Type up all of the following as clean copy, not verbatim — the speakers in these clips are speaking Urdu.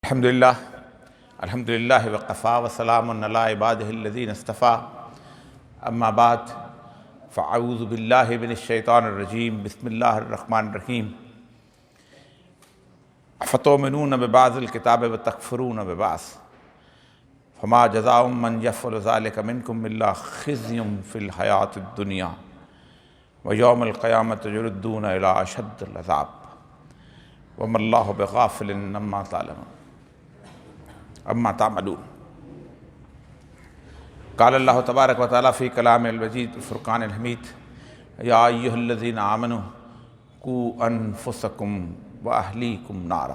الحمدللہ وقفا وسلام علی عبادہ الذین اصطفیٰ اما بعد فاعوذ باللہ من الشیطان الرجیم بسم اللہ الرحمن الرحیم افتؤمنون ببعض الکتاب وتکفرون ببعض فما جزاء من یفعل ذلک منکم الا خزی فی الحیاۃ الدنیا ویوم القیامۃ یردون الی اشد العذاب وما اللہ بغافل عما تعملون۔ قال اللہ تبارک و تعالیٰ فی کلام المجید الفرقان الحمید یا ایھا الذین آمنوا قوا انفسکم واہلیکم نارا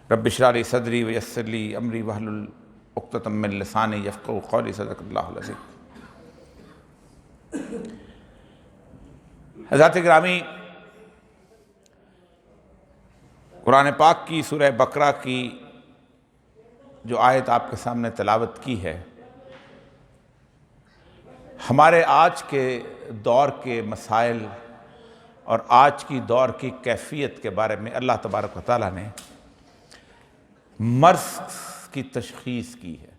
رب اشرح لی صدری ویسر لی امری واحلل عقدۃ من لسانی یفقہوا قولی۔ صدق اللہ العظیم۔ حضرات گرامی، قرآن پاک کی سورہ بقرہ کی جو آیت آپ کے سامنے تلاوت کی ہے، ہمارے آج کے دور کے مسائل اور آج کی دور کی کیفیت کے بارے میں اللہ تبارک و تعالیٰ نے مرض کی تشخیص کی ہے۔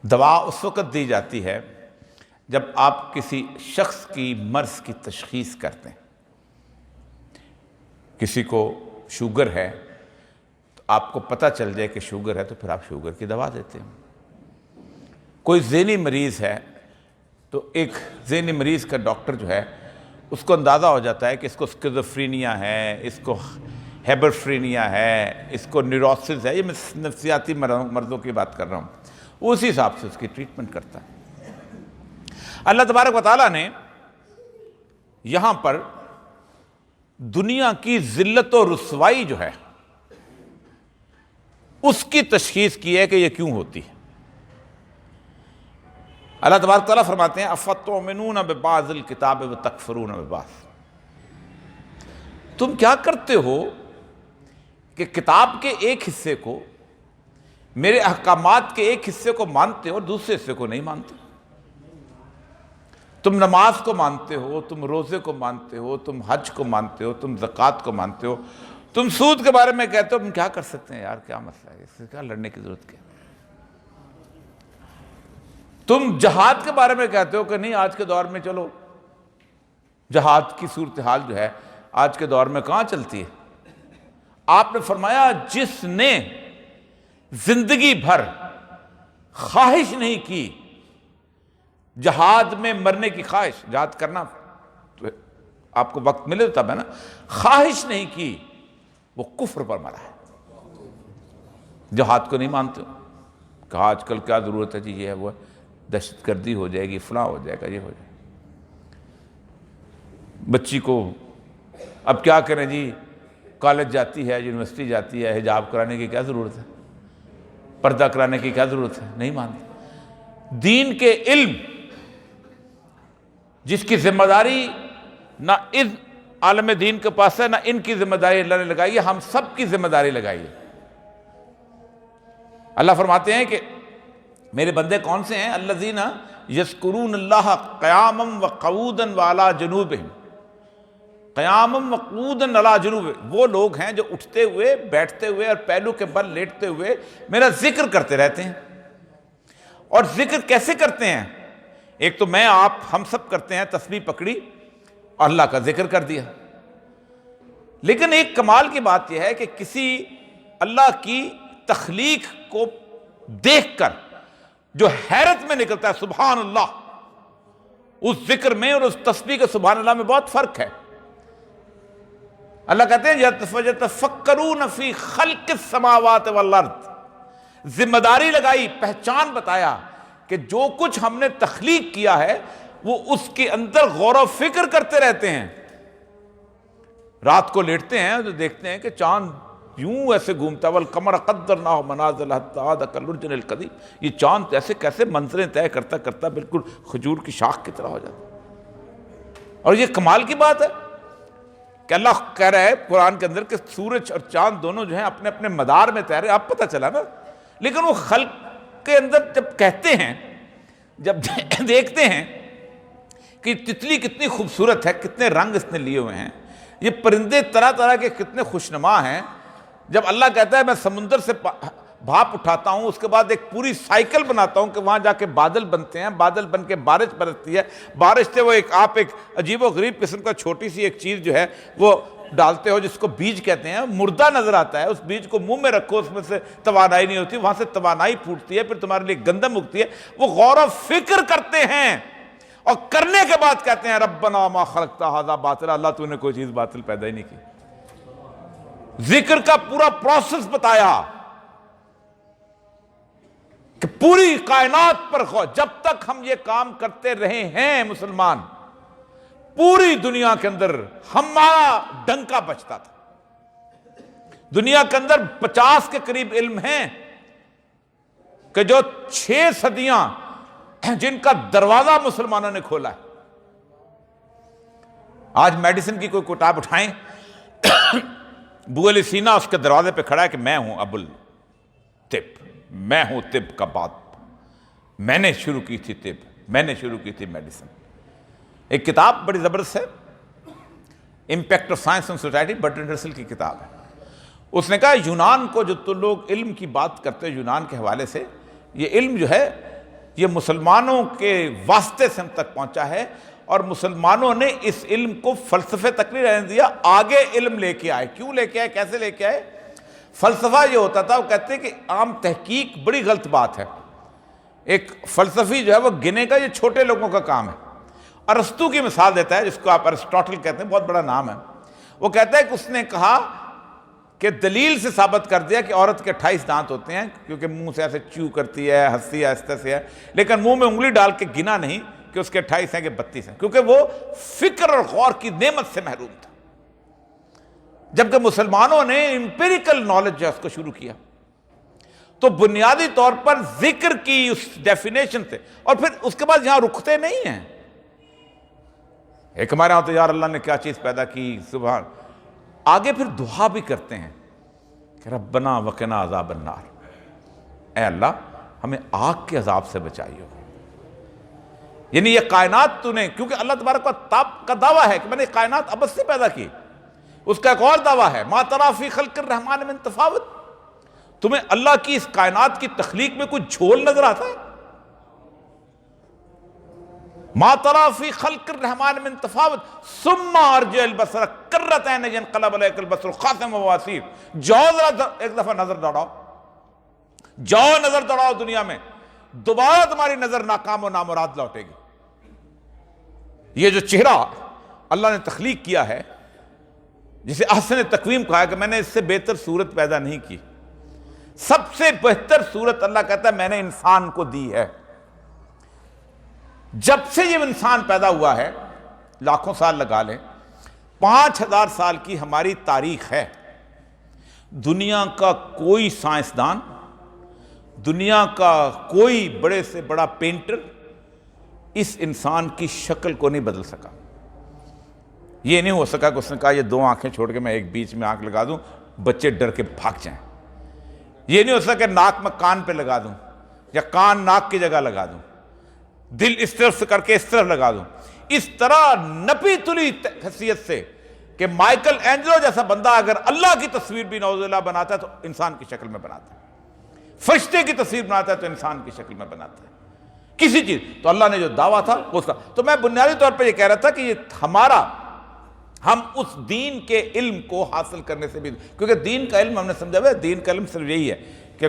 دوا اس وقت دی جاتی ہے جب آپ کسی شخص کی مرض کی تشخیص کرتے ہیں۔ کسی کو شوگر ہے تو آپ کو پتہ چل جائے کہ شوگر ہے تو پھر آپ شوگر کی دوا دیتے ہیں۔ کوئی ذہنی مریض ہے تو ایک ذہنی مریض کا ڈاکٹر جو ہے اس کو اندازہ ہو جاتا ہے کہ اس کو اسکیزوفرینیا ہے، اس کو ہیبرفرینیا ہے، اس کو نیوروسس ہے، یہ میں نفسیاتی مرضوں کی بات کر رہا ہوں، اسی حساب سے اس کی ٹریٹمنٹ کرتا ہے۔ اللہ تبارک و تعالیٰ نے یہاں پر دنیا کی ذلت و رسوائی جو ہے اس کی تشخیص کی ہے کہ یہ کیوں ہوتی ہے۔ اللہ تبارک تعالیٰ فرماتے ہیں افتؤمنون ببعض الکتاب وتکفرون ببعض، تم کیا کرتے ہو کہ کتاب کے ایک حصے کو، میرے احکامات کے ایک حصے کو مانتے ہو اور دوسرے حصے کو نہیں مانتے۔ تم نماز کو مانتے ہو، تم روزے کو مانتے ہو، تم حج کو مانتے ہو، تم زکوٰۃ کو مانتے ہو، تم سود کے بارے میں کہتے ہو۔ ہم کیا کر سکتے ہیں یار، کیا مسئلہ ہے، اس سے کیا لڑنے کی ضرورت کیا؟ تم جہاد کے بارے میں کہتے ہو کہ نہیں، آج کے دور میں چلو جہاد کی صورتحال جو ہے آج کے دور میں کہاں چلتی ہے؟ آپ نے فرمایا جس نے زندگی بھر خواہش نہیں کی جہاد میں مرنے کی، خواہش جہاد کرنا تو آپ کو وقت ملے تب ہے نا، خواہش نہیں کی، وہ کفر پر مرا ہے۔ جہاد کو نہیں مانتے ہو، کہا آج کل کیا ضرورت ہے جی، یہ ہے وہ ہے، دہشت گردی ہو جائے گی، فلاں ہو جائے گا، یہ ہو جائے گا۔ بچی کو اب کیا کریں جی، کالج جاتی ہے، یونیورسٹی جاتی ہے، حجاب کرانے کی کیا ضرورت ہے، پردہ کرانے کی کیا ضرورت ہے، نہیں مانتے۔ دین کے علم جس کی ذمہ داری نہ اس عالم دین کے پاس ہے، نہ ان کی ذمہ داری اللہ نے لگائی ہے، ہم سب کی ذمہ داری لگائی ہے۔ اللہ فرماتے ہیں کہ میرے بندے کون سے ہیں؟ الذین یذکرون اللہ قیاما وقعودا وعلی جنوبہم، قیاما وقعودا علی جنوبہم، وہ لوگ ہیں جو اٹھتے ہوئے، بیٹھتے ہوئے اور پہلو کے بل لیٹتے ہوئے میرا ذکر کرتے رہتے ہیں۔ اور ذکر کیسے کرتے ہیں؟ ایک تو میں، آپ، ہم سب کرتے ہیں، تسبیح پکڑی اور اللہ کا ذکر کر دیا، لیکن ایک کمال کی بات یہ ہے کہ کسی اللہ کی تخلیق کو دیکھ کر جو حیرت میں نکلتا ہے سبحان اللہ، اس ذکر میں اور اس تسبیح کے سبحان اللہ میں بہت فرق ہے۔ اللہ کہتے ہیں یتفکرون فی خلق السماوات والارض، ذمہ داری لگائی، پہچان بتایا کہ جو کچھ ہم نے تخلیق کیا ہے وہ اس کے اندر غور و فکر کرتے رہتے ہیں۔ رات کو لیٹتے ہیں تو دیکھتے ہیں کہ چاند یوں ایسے گھومتا ہے، والقمر قدرناہ منازل حتی عاد کالعرجون القدیم، یہ چاند ایسے کیسے منزلیں طے کرتا کرتا بالکل کھجور کی شاخ کی طرح ہو جاتا۔ اور یہ کمال کی بات ہے کہ اللہ کہہ رہا ہے قرآن کے اندر کہ سورج اور چاند دونوں جو ہیں اپنے اپنے مدار میں تیرے، آپ پتہ چلا نا، لیکن وہ خلق کے اندر جب کہتے ہیں، جب دیکھتے ہیں کہ تتلی کتنی خوبصورت ہے، کتنے رنگ اس نے لیے ہوئے ہیں، یہ پرندے طرح طرح کے کتنے خوشنما ہیں، جب اللہ کہتا ہے میں سمندر سے بھاپ اٹھاتا ہوں، اس کے بعد ایک پوری سائیکل بناتا ہوں کہ وہاں جا کے بادل بنتے ہیں، بادل بن کے بارش برستی ہے، بارش سے وہ آپ ایک عجیب و غریب قسم کا چھوٹی سی ایک چیز جو ہے وہ ڈالتے ہو جس کو بیج کہتے ہیں، مردہ نظر آتا ہے، اس بیج کو منہ میں رکھو، اس میں سے توانائی نہیں ہوتی، وہاں سے توانائی پھوٹتی ہے، پھر تمہارے لیے گندم اگتی ہے۔ وہ غور و فکر کرتے ہیں اور کرنے کے بعد کہتے ہیں ربنا ما خلقت ھذا باطلا، اللہ تو نے کوئی چیز باطل پیدا ہی نہیں کی۔ ذکر کا پورا پروسیس بتایا کہ پوری کائنات پر جب تک ہم یہ کام کرتے رہے ہیں مسلمان، پوری دنیا کے اندر ہمارا ڈنکا بجتا تھا۔ دنیا کے اندر 50 کے قریب علم ہیں کہ جو 6 صدیاں جن کا دروازہ مسلمانوں نے کھولا ہے۔ آج میڈیسن کی کوئی کتاب اٹھائیں، ابو علی سینا اس کے دروازے پہ کھڑا ہے کہ میں ہوں ابو الطب، میں ہوں طب کا بات، میں نے شروع کی تھی طب، میں نے شروع کی تھی میڈیسن۔ ایک کتاب بڑی زبردست ہے، impact of science on society, Bertrand رسل کی کتاب ہے۔ اس نے کہا یونان کو جو تو لوگ علم کی بات کرتے ہیں یونان کے حوالے سے، یہ علم جو ہے یہ مسلمانوں کے واسطے سے ہم تک پہنچا ہے، اور مسلمانوں نے اس علم کو فلسفے تک نہیں رہنے دیا، آگے علم لے کے آئے۔ کیوں لے کے آئے، کیسے لے کے آئے؟ فلسفہ یہ ہوتا تھا، وہ کہتے ہیں کہ عام تحقیق بڑی غلط بات ہے، ایک فلسفی جو ہے وہ گنے کا، یہ چھوٹے لوگوں کا کام ہے۔ ارسطو کی مثال دیتا ہے، جس کو آپ ارسطاٹل کہتے ہیں، بہت بڑا نام ہے۔ وہ کہتا ہے کہ اس نے کہا کہ دلیل سے ثابت کر دیا کہ عورت کے 28 دانت ہوتے ہیں، کیونکہ منہ سے ایسے چیو کرتی ہے، ہنستی ہے، آہستہ سے ہے، لیکن منہ میں انگلی ڈال کے گنا نہیں کہ اس کے 28 ہیں کہ 32 ہیں، کیونکہ وہ فکر اور غور کی نعمت سے محروم تھا۔ جبکہ مسلمانوں نے امپیریکل نالج جو ہے اس کو شروع کیا، تو بنیادی طور پر ذکر کی اس ڈیفینیشن سے، اور پھر اس کے بعد یہاں رکتے نہیں ہیں۔ ایک ہمارے یہاں تو یار اللہ نے کیا چیز پیدا کی، سبحان، آگے پھر دعا بھی کرتے ہیں کہ ربنا وقنا عذاب النار، اے اللہ ہمیں آگ کے عذاب سے بچائیو۔ یعنی یہ کائنات تو نے، کیونکہ اللہ تبارک کا دعویٰ ہے کہ میں نے کائنات ابد سے پیدا کی۔ اس کا ایک اور دعویٰ ہے ما تری فی خلق الرحمن من تفاوت، تمہیں اللہ کی اس کائنات کی تخلیق میں کوئی جھول نظر آتا ہے؟ ما تری فی خلق الرحمن من تفاوت ثم ارجع البصر کرتین ینقلب الیک البصر خاسئا وہو حسیر۔ جاؤ ذرا ایک دفعہ نظر دوڑاؤ، جاؤ نظر دوڑاؤ دنیا میں، دوبارہ تمہاری نظر ناکام و نامراد لوٹے گی۔ یہ جو چہرہ اللہ نے تخلیق کیا ہے، جسے احسن تقویم کہا ہے کہ میں نے اس سے بہتر صورت پیدا نہیں کی، سب سے بہتر صورت اللہ کہتا ہے میں نے انسان کو دی ہے۔ جب سے یہ انسان پیدا ہوا ہے، لاکھوں سال لگا لیں، 5000 سال کی ہماری تاریخ ہے۔ دنیا کا کوئی سائنسدان، دنیا کا کوئی بڑے سے بڑا پینٹر اس انسان کی شکل کو نہیں بدل سکا۔ یہ نہیں ہو سکا کہ اس نے کہا یہ 2 آنکھیں چھوڑ کے میں ایک بیچ میں آنکھ لگا دوں، بچے ڈر کے بھاگ جائیں۔ یہ نہیں ہو سکا کہ ناک میں کان پہ لگا دوں، یا کان ناک کی جگہ لگا دوں، دل اس طرف سے کر کے اس طرف لگا دوں۔ اس طرح نپی تلی حیثیت سے کہ مائیکل اینجلو جیسا بندہ اگر اللہ کی تصویر بھی نعوذ باللہ بناتا ہے تو انسان کی شکل میں بناتا ہے، فرشتے کی تصویر بناتا ہے تو انسان کی شکل میں بناتا ہے، کسی چیز۔ تو اللہ نے جو دعویٰ تھا اس کا، تو میں بنیادی طور پر یہ کہہ رہا تھا کہ یہ ہمارا، ہم اس دین کے علم کو حاصل کرنے سے بھی، کیونکہ دین کا علم ہم نے سمجھا ہے، دین کا علم صرف یہی ہے کہ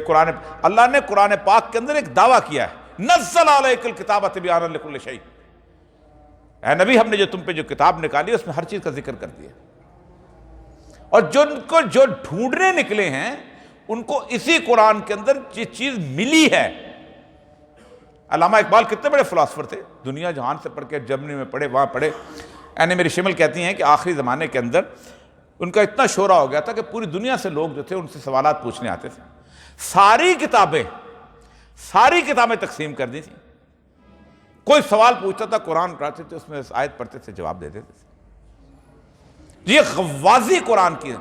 اللہ نے قرآن پاک کے اندر ایک دعویٰ کیا ہے، نزل علیک الکتاب تبیانا لکل شیء، اے نبی ہم نے جو تم پہ جو کتاب نکالی اس میں ہر چیز کا ذکر کر دیا، اور جو ڈھونڈنے نکلے ہیں ان کو اسی قرآن کے اندر یہ چیز ملی ہے۔ علامہ اقبال کتنے بڑے فلاسفر تھے، دنیا جہان سے پڑھ کے جرمنی میں پڑھے، وہاں پڑھے۔ میری شمل کہتی ہیں کہ آخری زمانے کے اندر ان کا اتنا شورا ہو گیا تھا کہ پوری دنیا سے لوگ جو تھے ان سے سوالات پوچھنے آتے تھے، ساری کتابیں تقسیم کر دی تھیں، کوئی سوال پوچھتا تھا قرآن پڑھتے تھے، اس میں آیت پڑھتے تھے، جواب دیتے تھے۔ یہ غوازی قرآن کی ہے۔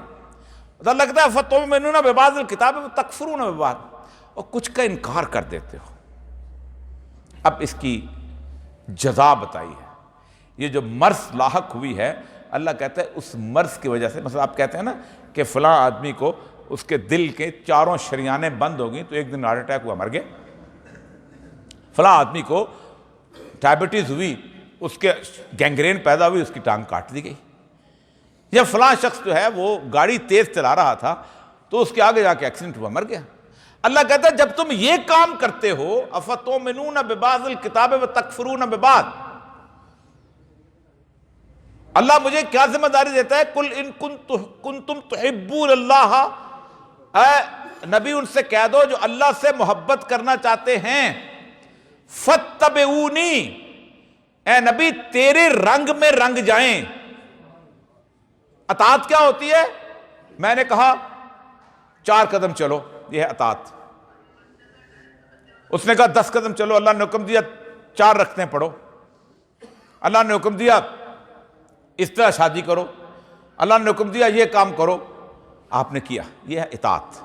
لگتا ہے فَتُؤْمِنُونَ بِبَعْضِ الْكِتَابِ وَتَكْفُرُونَ بِبَعْضٍ، اور کچھ کا انکار کر دیتے ہو۔ اب اس کی جزا بتائی ہے، یہ جو مرض لاحق ہوئی ہے، اللہ کہتا ہے اس مرض کی وجہ سے، مثلا آپ کہتے ہیں نا کہ فلاں آدمی کو اس کے دل کے چاروں شریانیں بند ہو گئیں، تو ایک دن ہارٹ اٹیک ہوا، مر گیا۔ فلاں آدمی کو ڈائبٹیز ہوئی، اس کے گینگرین پیدا ہوئی، اس کی ٹانگ کاٹ دی گئی۔ یا فلاں شخص جو ہے وہ گاڑی تیز چلا رہا تھا تو اس کے آگے جا کے ایکسیڈنٹ ہوا، مر گیا۔ اللہ کہتا ہے جب تم یہ کام کرتے ہو، افتؤمنون ببعض الکتاب وتکفرون ببعض، اللہ مجھے کیا ذمہ داری دیتا ہے؟ قل ان کنتم تحبون اللہ، اے نبی ان سے کہہ دو جو اللہ سے محبت کرنا چاہتے ہیں، فاتبعونی، اے نبی تیرے رنگ میں رنگ جائیں۔ اطاعت کیا ہوتی ہے؟ میں نے کہا 4 قدم چلو، یہ ہے اطاعت۔ اس نے کہا 10 قدم چلو، اللہ نے حکم دیا 4 رکعتیں پڑھو، اللہ نے حکم دیا اس طرح شادی کرو، اللہ نے حکم دیا یہ کام کرو، آپ نے کیا، یہ ہے اطاعت۔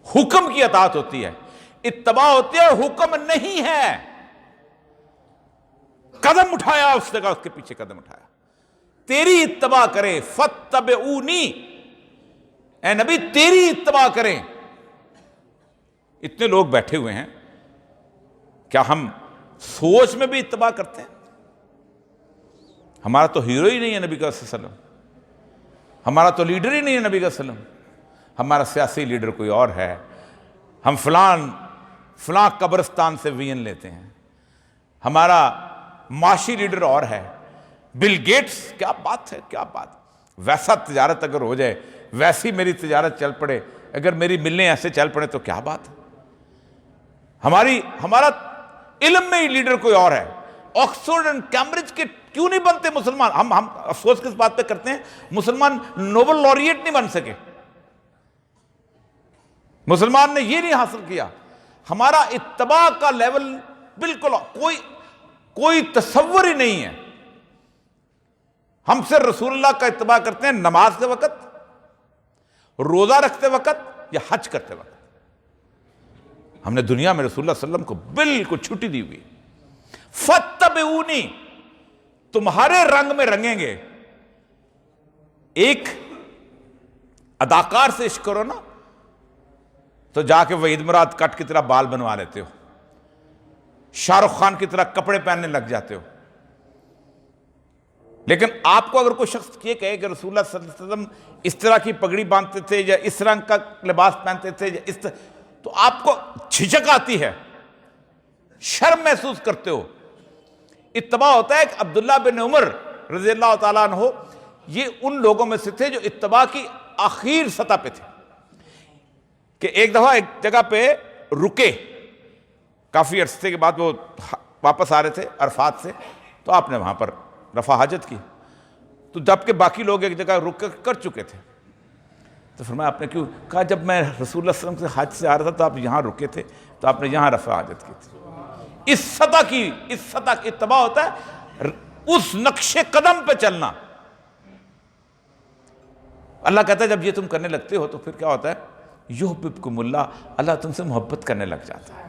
حکم کی اطاعت ہوتی ہے، اتباع ہوتی ہے، حکم نہیں ہے۔ قدم اٹھایا، اس نے کہا اس کے پیچھے قدم اٹھایا، تیری اتباع کریں، فاتبعونی، اے نبی تیری اتباع کریں۔ اتنے لوگ بیٹھے ہوئے ہیں، کیا ہم سوچ میں بھی اتباع کرتے ہیں؟ ہمارا تو ہیرو ہی نہیں ہے نبی صلی اللہ علیہ وسلم، ہمارا تو لیڈر ہی نہیں ہے نبی صلی اللہ علیہ وسلم، ہمارا سیاسی لیڈر کوئی اور ہے، ہم فلاں قبرستان سے وین لیتے ہیں، ہمارا معاشی لیڈر اور ہے، بل گیٹس، کیا بات ہے، کیا بات۔ ویسا تجارت اگر ہو جائے، ویسی میری تجارت چل پڑے، اگر میری ملیں ایسے چل پڑے تو کیا بات ہے۔ ہمارا علم میں ہی لیڈر کوئی اور ہے۔ آکسفورڈ اینڈ کیمبرج کے کیوں نہیں بنتے مسلمان؟ ہم افسوس کس بات پہ کرتے ہیں؟ مسلمان نوبل laureate نہیں بن سکے، مسلمان نے یہ نہیں حاصل کیا۔ ہمارا اتباع کا لیول بالکل کوئی تصور ہی نہیں ہے۔ ہم سے رسول اللہ کا اتباع کرتے ہیں نماز کے وقت، روزہ رکھتے وقت یا حج کرتے وقت۔ ہم نے دنیا میں رسول اللہ صلی اللہ علیہ وسلم کو بالکل چھٹی دی ہوئی۔ فاتبعونی، تمہارے رنگ میں رنگیں گے۔ ایک اداکار سے عشق کرو نا تو جا کے وحید مراد کٹ کی طرح بال بنوا لیتے ہو، شاہ رخ خان کی طرح کپڑے پہننے لگ جاتے ہو۔ لیکن آپ کو اگر کوئی شخص یہ کہے کہ رسول اللہ صلی اللہ علیہ وسلم اس طرح کی پگڑی باندھتے تھے یا اس رنگ کا لباس پہنتے تھے یا اس طرح، تو آپ کو جھجک آتی ہے، شرم محسوس کرتے ہو۔ اتباع ہوتا ہے کہ عبداللہ بن عمر رضی اللہ تعالیٰ عنہ یہ ان لوگوں میں سے تھے جو اتباع کی آخر سطح پہ تھے، کہ ایک دفعہ ایک جگہ پہ رکے، کافی عرصے کے بعد وہ واپس آ رہے تھے عرفات سے، تو آپ نے وہاں پر رفع حاجت کی، تو جب کہ باقی لوگ ایک جگہ رک کر چکے تھے، تو فرمایا آپ نے کیوں؟ کہا جب میں رسول اللہ صلی اللہ علیہ وسلم سے حج سے آ رہا تھا تو آپ یہاں رکے تھے، تو آپ نے یہاں رفع حاجت کی تھی۔ اس سطح کی اتباع ہوتا ہے اس نقش قدم پہ چلنا۔ اللہ کہتا ہے جب یہ تم کرنے لگتے ہو تو پھر کیا ہوتا ہے؟ یحببکم اللہ، اللہ تم سے محبت کرنے لگ جاتا ہے۔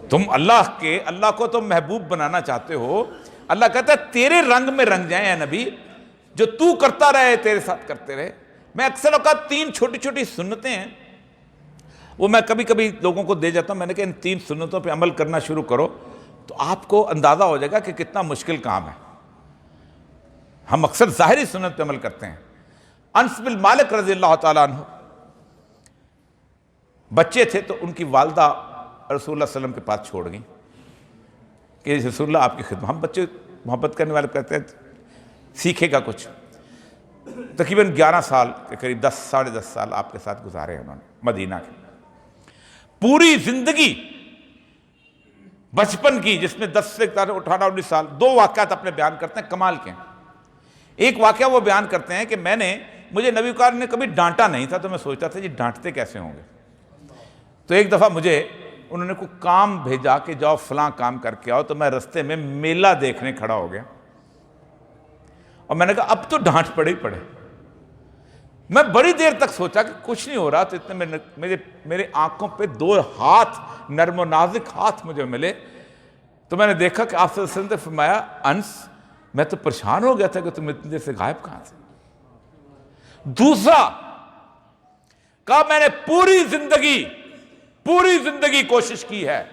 تم اللہ کو تم محبوب بنانا چاہتے ہو، اللہ کہتا ہے تیرے رنگ میں رنگ جائیں اے نبی، جو تو کرتا رہے تیرے ساتھ کرتے رہے۔ میں اکثر اوقات 3 چھوٹی چھوٹی سنتیں ہیں وہ میں کبھی کبھی لوگوں کو دے جاتا ہوں، میں نے کہا ان 3 سنتوں پہ عمل کرنا شروع کرو تو آپ کو اندازہ ہو جائے گا کہ کتنا مشکل کام ہے۔ ہم اکثر ظاہری سنت پہ عمل کرتے ہیں۔ انس بن مالک رضی اللہ تعالیٰ عنہ بچے تھے تو ان کی والدہ رسول اللہ صلی اللہ علیہ وسلم کے پاس چھوڑ گئیں کہ رسول اللہ آپ کی خدمت۔ ہم بچے محبت کرنے والے کہتے ہیں سیکھے گا کچھ۔ تقریباً 11 سال کے قریب 10 ساڑھے 10 سال آپ کے ساتھ گزارے ہیں انہوں نے مدینہ کے۔ پوری زندگی بچپن کی جس میں 10 سے 18 19 سال، 2 واقعات اپنے بیان کرتے ہیں کمال کے۔ ایک واقعہ وہ بیان کرتے ہیں کہ مجھے نبی کار نے کبھی ڈانٹا نہیں تھا تو میں سوچتا تھا یہ ڈانٹتے کیسے ہوں گے۔ تو ایک دفعہ مجھے انہوں نے کوئی کام بھیجا کہ جاؤ فلاں کام کر کے آؤ، تو میں رستے میں میلہ دیکھنے کھڑا ہو گیا اور میں نے کہا اب تو ڈانٹ پڑے ہی پڑے۔ میں بڑی دیر تک سوچا کہ کچھ نہیں ہو رہا، تو اتنے میرے آنکھوں پہ 2 ہاتھ، نرم و نازک ہاتھ مجھے ملے، تو میں نے دیکھا کہ آپ صلی اللہ علیہ وسلم نے فرمایا انس میں تو پریشان ہو گیا تھا کہ تم اتنی دیر سے غائب کہاں سے۔ دوسرا کہا میں نے پوری زندگی کوشش کی ہے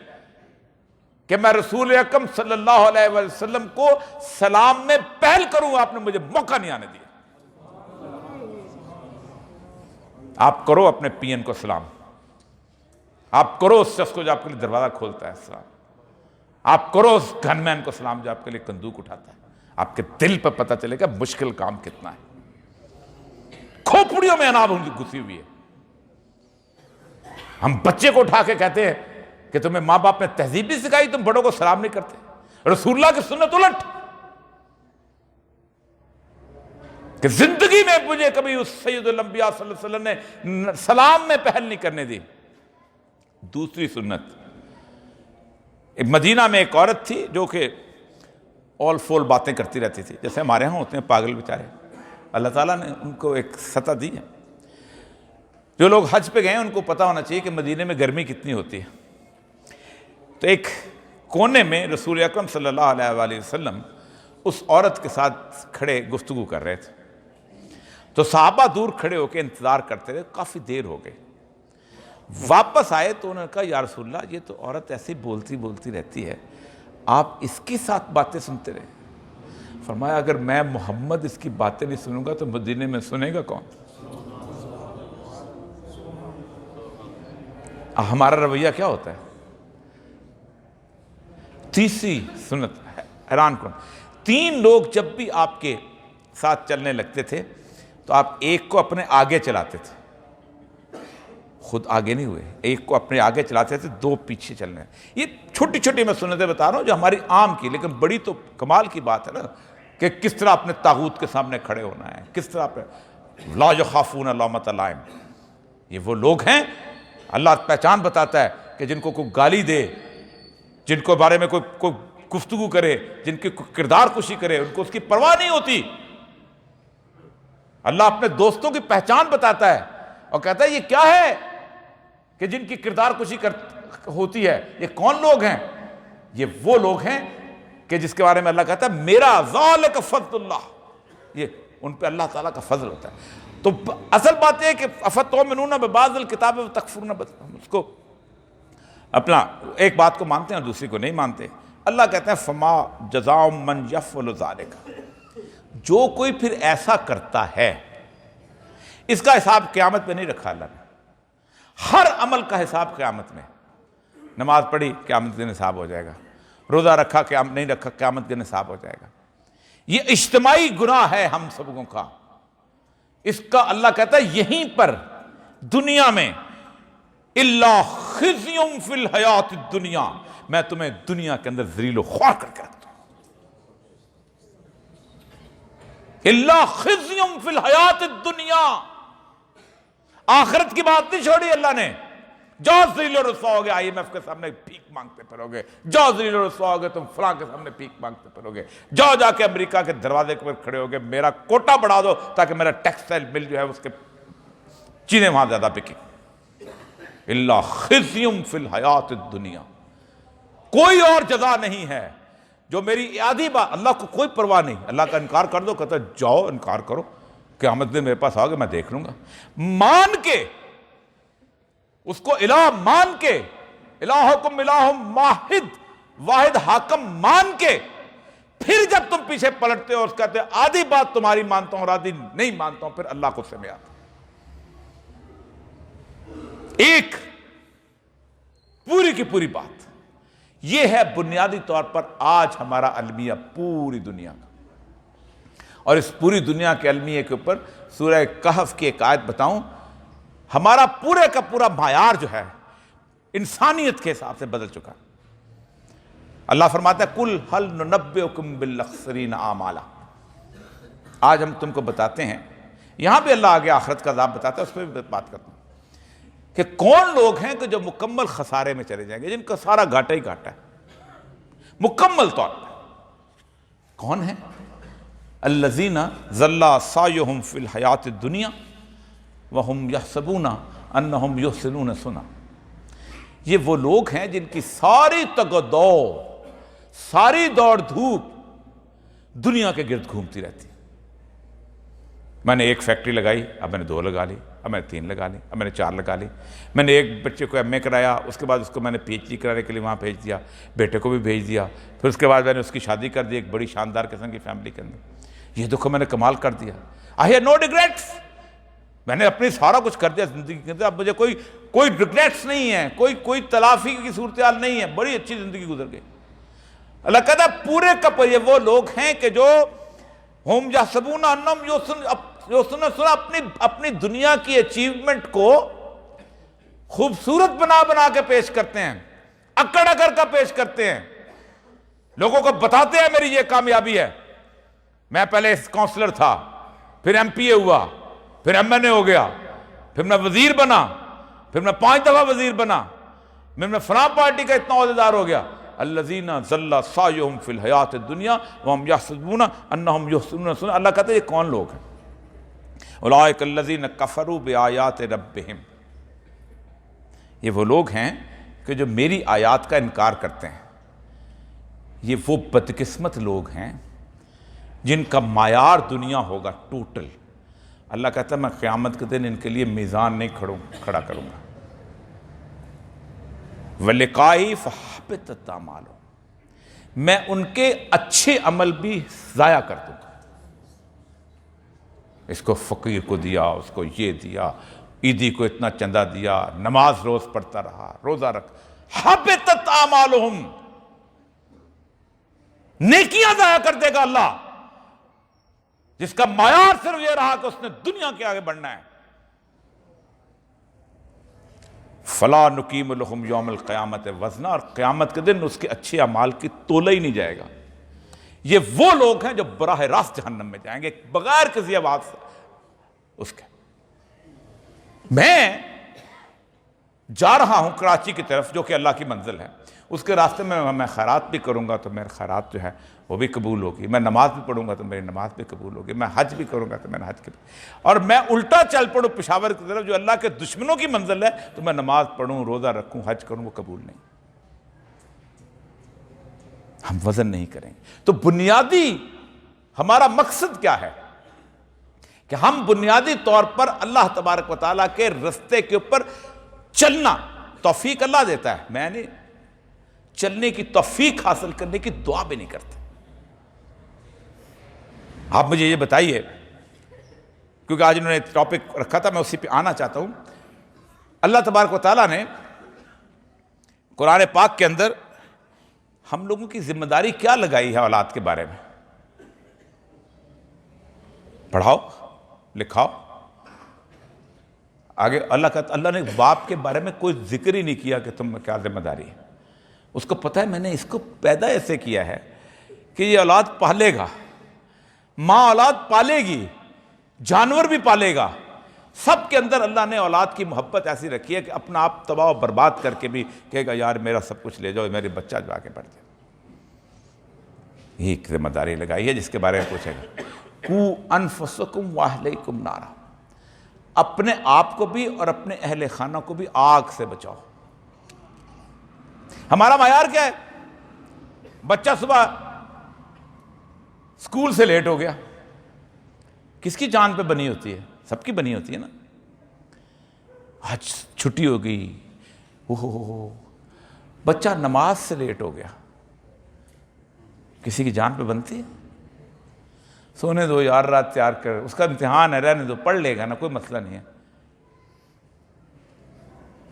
کہ میں رسول اکرم صلی اللہ علیہ وسلم کو سلام میں پہل کروں، آپ نے مجھے موقع نہیں آنے دیا۔ آپ کرو اپنے پی این کو سلام، آپ کرو اس شخص کو جو آپ کے لیے دروازہ کھولتا ہے سلام، آپ کرو اس گن مین کو سلام جو آپ کے لیے بندوق اٹھاتا ہے۔ آپ کے دل پہ پتہ چلے گا مشکل کام کتنا ہے۔ کھوپڑیوں میں اناب گھسی ہوئی ہے۔ ہم بچے کو اٹھا کے کہتے ہیں کہ تمہیں ماں باپ نے تہذیب نہیں سکھائی، تم بڑوں کو سلام نہیں کرتے۔ رسول اللہ کی سنت الٹ کہ زندگی میں مجھے کبھی اس سید الانبیاء صلی اللہ علیہ وسلم نے سلام میں پہل نہیں کرنے دی۔ دوسری سنت، مدینہ میں ایک عورت تھی جو کہ اول فول باتیں کرتی رہتی تھی، جیسے ہمارے ہاں ہوتے ہیں پاگل بیچارے۔ اللہ تعالیٰ نے ان کو ایک سطح دی ہے۔ جو لوگ حج پہ گئے ہیں ان کو پتہ ہونا چاہیے کہ مدینے میں گرمی کتنی ہوتی ہے۔ تو ایک کونے میں رسول اکرم صلی اللہ علیہ وآلہ وسلم اس عورت کے ساتھ کھڑے گفتگو کر رہے تھے، تو صحابہ دور کھڑے ہو کے انتظار کرتے رہے، کافی دیر ہو گئی۔ واپس آئے تو انہوں نے کہا یا رسول اللہ یہ تو عورت ایسی بولتی رہتی ہے، آپ اس کے ساتھ باتیں سنتے رہے۔ فرمایا اگر میں محمد اس کی باتیں نہیں سنوں گا تو مدینے میں سنے گا کون؟ ہمارا رویہ کیا ہوتا ہے؟ تیسری سنت حیران کن، 3 لوگ جب بھی آپ کے ساتھ چلنے لگتے تھے تو آپ ایک کو اپنے آگے چلاتے تھے، خود آگے نہیں ہوئے، ایک کو اپنے آگے چلاتے تھے، 2 پیچھے چلنے۔ یہ چھوٹی چھوٹی میں سنتیں بتا رہا ہوں جو ہماری عام کی، لیکن بڑی تو کمال کی بات ہے نا کہ کس طرح اپنے طاغوت کے سامنے کھڑے ہونا ہے، کس طرح پہ لا یخافون لومۃ لائم۔ یہ وہ لوگ ہیں اللہ پہچان بتاتا ہے کہ جن کو کوئی گالی دے، جن کو بارے میں کوئی گفتگو کرے، جن کی کردار کشی کرے، ان کو اس کی پرواہ نہیں ہوتی۔ اللہ اپنے دوستوں کی پہچان بتاتا ہے اور کہتا ہے یہ کیا ہے کہ جن کی کردار کشی ہوتی ہے، یہ کون لوگ ہیں؟ یہ وہ لوگ ہیں کہ جس کے بارے میں اللہ کہتا ہے میرا ذالک فضل اللہ، یہ ان پہ اللہ تعالیٰ کا فضل ہوتا ہے۔ تو اصل بات یہ ہے کہ افتؤمنون ببعض الکتاب وتکفرون ببعض، اس کو اپنا ایک بات کو مانتے ہیں اور دوسری کو نہیں مانتے۔ اللہ کہتے ہیں فما جزاء من یفعل ذلک، جو کوئی پھر ایسا کرتا ہے، اس کا حساب قیامت میں نہیں رکھا اللہ نے۔ ہر عمل کا حساب قیامت میں، نماز پڑھی قیامت دن حساب ہو جائے گا، روزہ رکھا نہیں رکھا قیامت دن حساب ہو جائے گا۔ یہ اجتماعی گناہ ہے ہم سبوں کا، اس کا اللہ کہتا ہے یہیں پر دنیا میں الا خزی فی الحیات الدنیا، میں تمہیں دنیا کے اندر ذلیل و خوار کر کے رکھتا ہوں۔ الا خزی فی الحیات الدنیا، آخرت کی بات نہیں چھوڑی اللہ نے۔ جاؤ ذلیل و رسوا ہوگے آئی ایم ایف کے سامنے بھیک مانگتے پھرو گے، جاؤ ذلیل و رسوا ہوگے تم فلاں کے سامنے بھیک مانگتے پھرو گے، جاؤ جا کے امریکہ کے دروازے پر کھڑے ہوگے میرا کوٹا بڑھا دو تاکہ میرا ٹیکسٹائل مل جو ہے اس کے چیزیں وہاں زیادہ بکیں۔ الا خزی فی الحیات الدنیا، کوئی اور جزا نہیں ہے جو میری اعادی بات، اللہ کو کوئی پرواہ نہیں، اللہ کا انکار کر دو، کہتا ہے جاؤ انکار کرو، قیامت دن میرے پاس آؤ گے میں دیکھ لوں گا۔ مان کے اس کو الہ مان کے، الہکم الہ واحد، واحد حاکم مان کے، پھر جب تم پیچھے پلٹتے ہو اور کہتے ہیں آدھی بات تمہاری مانتا ہوں اور آدھی نہیں مانتا ہوں، پھر اللہ کو غصے میں آتا۔ ایک پوری کی پوری بات یہ ہے بنیادی طور پر آج ہمارا المیہ پوری دنیا کا، اور اس پوری دنیا کے المیہ کے اوپر سورہ کہف کی ایک آیت بتاؤں، ہمارا پورے کا پورا معیار جو ہے انسانیت کے حساب سے بدل چکا۔ اللہ فرماتا ہے قُلْ هَلْ نُنَبِّئُكُمْ بِالْأَخْسَرِينَ أَعْمَالًا، آج ہم تم کو بتاتے ہیں، یہاں بھی اللہ آگے آخرت کا عذاب بتاتا ہے، اس پہ بھی بات کرتا ہوں کہ کون لوگ ہیں کہ جو مکمل خسارے میں چلے جائیں گے، جن کا سارا گھاٹا ہی گھاٹا ہے مکمل طور پر۔ کون ہیں؟ الذین ضل سعیہم فی الحیات الدنیا وہم یحسبون انہم یحسنون صنعا، یہ وہ لوگ ہیں جن کی ساری تگدو، ساری دوڑ دھوپ دنیا کے گرد گھومتی رہتی۔ میں نے ایک فیکٹری لگائی، اب میں نے 2 لگا لی، اب میں نے 3 لگا لی، اب میں نے 4 لگا لی۔ میں نے ایک بچے کو ایم اے کرایا، اس کے بعد اس کو میں نے پی ایچ ڈی کرانے کے لیے وہاں بھیج دیا، بیٹے کو بھی بھیج دیا، پھر اس کے بعد میں نے اس کی شادی کر دی ایک بڑی شاندار قسم کی فیملی کے اندر۔ یہ دیکھو میں نے کمال کر دیا۔ آئی ہیو نو ریگریٹس، میں نے اپنی سارا کچھ کر دیا زندگی کے اندر، اب مجھے کوئی ریگریٹس نہیں ہے، کوئی تلافی کی صورتحال نہیں ہے، بڑی اچھی زندگی گزر گئی۔ اللہ کہتا ہے پورے کا یہ وہ لوگ ہیں کہ جو ہم یحسبون انہم اپنی دنیا کی اچیومنٹ کو خوبصورت بنا کے پیش کرتے ہیں، اکڑ کا پیش کرتے ہیں، لوگوں کو بتاتے ہیں میری یہ کامیابی ہے، میں پہلے کونسلر تھا، پھر ایم پی اے ہوا، پھر ایم این اے ہو گیا، پھر میں وزیر بنا، پھر میں 5 دفعہ وزیر بنا، پھر میں فلاں پارٹی کا اتنا عہدیدار ہو گیا۔ الذین ضل سعیہم فی الحیات الدنیا وہم یحسبون انہم یحسنون صنعا۔ اللہ کہتے ہیں یہ کون لوگ ہیں؟ اولئک الذین کفروا بآیات ربہم، یہ وہ لوگ ہیں کہ جو میری آیات کا انکار کرتے ہیں۔ یہ وہ بدقسمت لوگ ہیں جن کا معیار دنیا ہوگا ٹوٹل۔ اللہ کہتا ہے میں قیامت کے دن ان کے لیے میزان نہیں کھڑا کروں گا۔ وَلِقَائِهِ فَحَبِطَتْ أَعْمَالُهُمْ، میں ان کے اچھے عمل بھی ضائع کر دوں گا۔ اس کو فقیر کو دیا، اس کو یہ دیا، عیدی کو اتنا چندہ دیا، نماز روز پڑھتا رہا، روزہ رکھ، حَبِطَتْ أَعْمَالُهُمْ، نیکیاں ضائع کر دے گا اللہ، جس کا معیار صرف یہ رہا کہ اس نے دنیا کے آگے بڑھنا ہے۔ فَلَا نُقِيمُ لَهُمْ يَوْمَ الْقِيَامَةِ وَزْنًا، اور قیامت کے دن اس کے اچھے اعمال کی تولا ہی نہیں جائے گا۔ یہ وہ لوگ ہیں جو براہ راست جہنم میں جائیں گے بغیر کسی آواز سے اس کے۔ میں جا رہا ہوں کراچی کی طرف جو کہ اللہ کی منزل ہے، اس کے راستے میں خیرات بھی کروں گا تو میرے خیرات جو ہے وہ بھی قبول ہوگی، میں نماز بھی پڑھوں گا تو میری نماز بھی قبول ہوگی، میں حج بھی کروں گا تو میرا حج اور میں الٹا چل پڑوں پشاور کی طرف جو اللہ کے دشمنوں کی منزل ہے، تو میں نماز پڑھوں، روزہ رکھوں، حج کروں، وہ قبول نہیں۔ ہم وزن نہیں کریں گے۔ تو بنیادی ہمارا مقصد کیا ہے کہ ہم بنیادی طور پر اللہ تبارک و تعالیٰ کے رستے کے اوپر چلنا، توفیق اللہ دیتا ہے، میں نہیں چلنے کی توفیق حاصل کرنے کی دعا بھی نہیں کرتا۔ آپ مجھے یہ بتائیے، کیونکہ آج انہوں نے ٹاپک رکھا تھا، میں اسی پہ آنا چاہتا ہوں۔ اللہ تبارک و تعالیٰ نے قرآن پاک کے اندر ہم لوگوں کی ذمہ داری کیا لگائی ہے اولاد کے بارے میں؟ پڑھاؤ، لکھاؤ۔ آگے اللہ نے باپ کے بارے میں کوئی ذکر ہی نہیں کیا کہ تم میں کیا ذمہ داری ہے۔ اس کو پتہ ہے میں نے اس کو پیدا ایسے کیا ہے کہ یہ اولاد پالے گا، ماں اولاد پالے گی، جانور بھی پالے گا، سب کے اندر اللہ نے اولاد کی محبت ایسی رکھی ہے کہ اپنا آپ تباہ و برباد کر کے بھی کہے گا یار میرا سب کچھ لے جاؤ، میرے بچہ جو آگے بڑھ جائے۔ یہ ایک ذمہ داری لگائی ہے جس کے بارے میں پوچھے گا۔ قُوا أَنفُسَكُمْ وَأَهْلِيكُمْ نَارًا، اپنے آپ کو بھی اور اپنے اہل خانہ کو بھی آگ سے بچاؤ۔ ہمارا معیار کیا ہے؟ بچہ صبح اسکول سے لیٹ ہو گیا، کس کی جان پہ بنی ہوتی ہے؟ سب کی بنی ہوتی ہے نا۔ آج چھٹی ہو گئی، بچہ نماز سے لیٹ ہو گیا، کسی کی جان پہ بنتی ہے؟ سونے دو یار، رات تیار کر، اس کا امتحان ہے، رہنے دو، پڑھ لے گا نا، کوئی مسئلہ نہیں ہے۔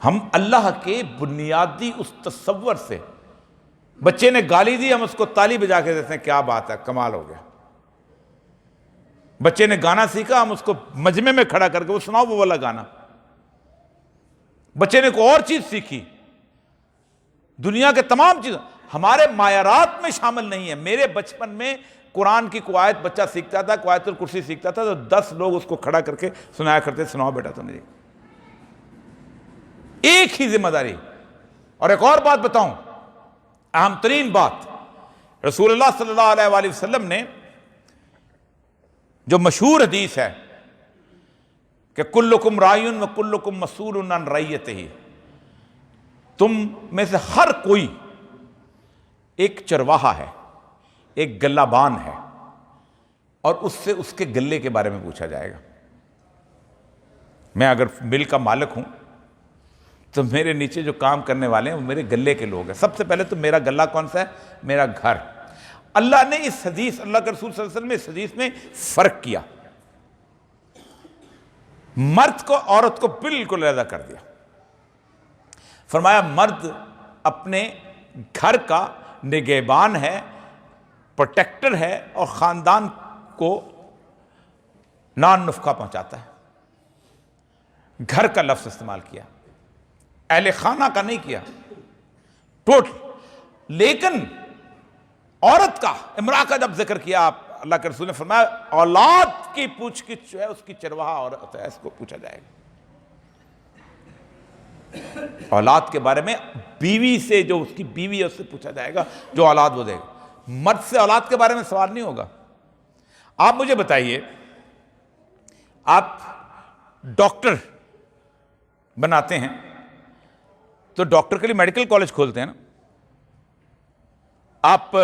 ہم اللہ کے بنیادی اس تصور سے، بچے نے گالی دی ہم اس کو تالی بجا کے دیتے ہیں، کیا بات ہے، کمال ہو گیا۔ بچے نے گانا سیکھا ہم اس کو مجمع میں کھڑا کر کے وہ سناؤ وہ والا گانا۔ بچے نے کوئی اور چیز سیکھی، دنیا کے تمام چیزیں ہمارے معیارات میں شامل نہیں ہیں۔ میرے بچپن میں قرآن کی کوئی آیت بچہ سیکھتا تھا، کوئی آیت الکرسی سیکھتا تھا تو 10 لوگ اس کو کھڑا کر کے سنایا کرتے، سناؤ بیٹا تم نے۔ ایک ہی ذمہ داری۔ اور ایک اور بات بتاؤں، اہم ترین بات، رسول اللہ صلی اللہ علیہ وآلہ وسلم نے جو مشہور حدیث ہے کہ کلکم راعٍ و کلکم مسئول عن رعیتہ، تم میں سے ہر کوئی ایک چرواہا ہے، ایک گلہ بان ہے، اور اس سے اس کے گلے کے بارے میں پوچھا جائے گا۔ میں اگر مل کا مالک ہوں تو میرے نیچے جو کام کرنے والے ہیں وہ میرے گلے کے لوگ ہیں. سب سے پہلے تو میرا گلہ کون سا ہے؟ میرا گھر. اللہ نے اس حدیث، اللہ کے رسول صلی اللہ علیہ وسلم نے اس حدیث میں فرق کیا، مرد کو عورت کو بالکل علیحدہ کر دیا. فرمایا مرد اپنے گھر کا نگہبان ہے، پروٹیکٹر ہے، اور خاندان کو نان نفقہ پہنچاتا ہے. گھر کا لفظ استعمال کیا، اہل خانہ کا نہیں کیا، ٹوٹل. لیکن عورت کا، امرأہ کا جب ذکر کیا آپ، اللہ کے رسول نے فرمایا اولاد کی پوچھ گچھ جو ہے اس کی چرواہا عورت ہے، اس کو پوچھا جائے گا. اولاد کے بارے میں بیوی سے، جو اس کی بیوی ہے اس سے پوچھا جائے گا جو اولاد وہ دے گا. مرد سے اولاد کے بارے میں سوال نہیں ہوگا. آپ مجھے بتائیے، آپ ڈاکٹر بناتے ہیں تو ڈاکٹر کے لیے میڈیکل کالج کھولتے ہیں نا. آپ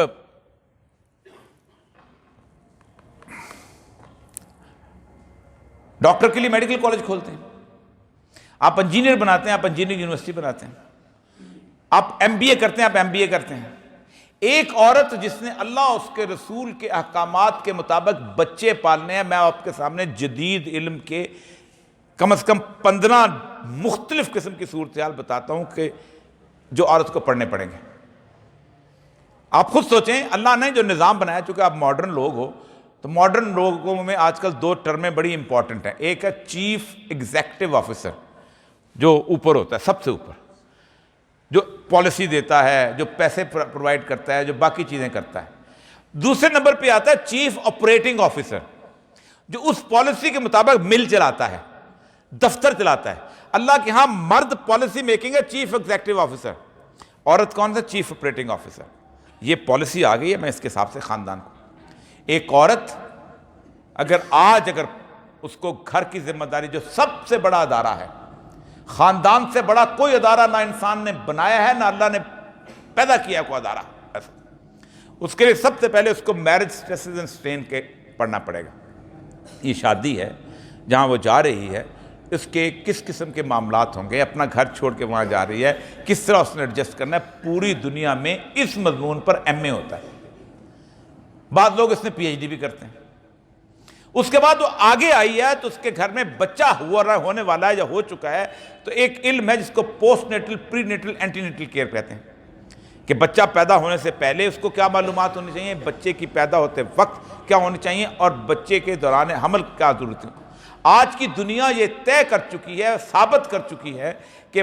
ڈاکٹر کے لیے میڈیکل کالج کھولتے ہیں. آپ انجینئر بناتے ہیں، آپ انجینئرنگ یونیورسٹی بناتے ہیں. آپ ایم بی اے کرتے ہیں، آپ ایم بی اے کرتے ہیں. ایک عورت جس نے اللہ اس کے رسول کے احکامات کے مطابق بچے پالنے ہیں، میں آپ کے سامنے جدید علم کے کم از کم 15 مختلف قسم کی صورتحال بتاتا ہوں کہ جو عورت کو پڑھنے پڑیں گے. آپ خود سوچیں، اللہ نے جو نظام بنایا، چونکہ آپ ماڈرن لوگ ہو تو ماڈرن لوگوں میں آج کل 2 ٹرمیں بڑی امپورٹنٹ ہیں. ایک ہے چیف ایگزیکٹو آفیسر، جو اوپر ہوتا ہے، سب سے اوپر، جو پالیسی دیتا ہے، جو پیسے پرووائڈ کرتا ہے، جو باقی چیزیں کرتا ہے. دوسرے نمبر پہ آتا ہے چیف آپریٹنگ آفیسر، جو اس پالیسی کے مطابق مل چلاتا ہے، دفتر چلاتا ہے. اللہ کے ہاں مرد پالیسی میکنگ ہے، چیف ایگزیکٹو آفیسر. عورت کون سا؟ Chief operating officer. یہ پالیسی آ گئی ہے، میں اس کے حساب سے خاندان کو. ایک عورت اگر اس کو گھر کی ذمہ داری، جو سب سے بڑا ادارہ ہے، خاندان سے بڑا کوئی ادارہ نہ انسان نے بنایا ہے، نہ اللہ نے پیدا کیا کوئی ادارہ ایسا. اس کے لیے سب سے پہلے اس کو میرج سٹریسز اینڈ سٹرین کے پڑھنا پڑے گا. یہ شادی ہے جہاں وہ جا رہی ہے، اس کے کس قسم کے معاملات ہوں گے، اپنا گھر چھوڑ کے وہاں جا رہی ہے، کس طرح اس نے ایڈجسٹ کرنا ہے. پوری دنیا میں اس مضمون پر ایم اے ہوتا ہے. بعض لوگ اس میں پی ایچ ڈی بھی کرتے ہیں. اس کے بعد وہ آگے آئی ہے تو اس کے گھر میں بچہ ہونے والا ہے یا ہو چکا ہے، تو ایک علم ہے جس کو پوسٹ نیٹل، پری نیٹل، اینٹی نیٹل کیئر کہتے ہیں، کہ بچہ پیدا ہونے سے پہلے اس کو کیا معلومات ہونی چاہیے، بچے کی پیدا ہوتے وقت کیا ہونی چاہیے، اور بچے کے دوران حمل کیا ضرورت ہے. آج کی دنیا یہ طے کر چکی ہے، ثابت کر چکی ہے کہ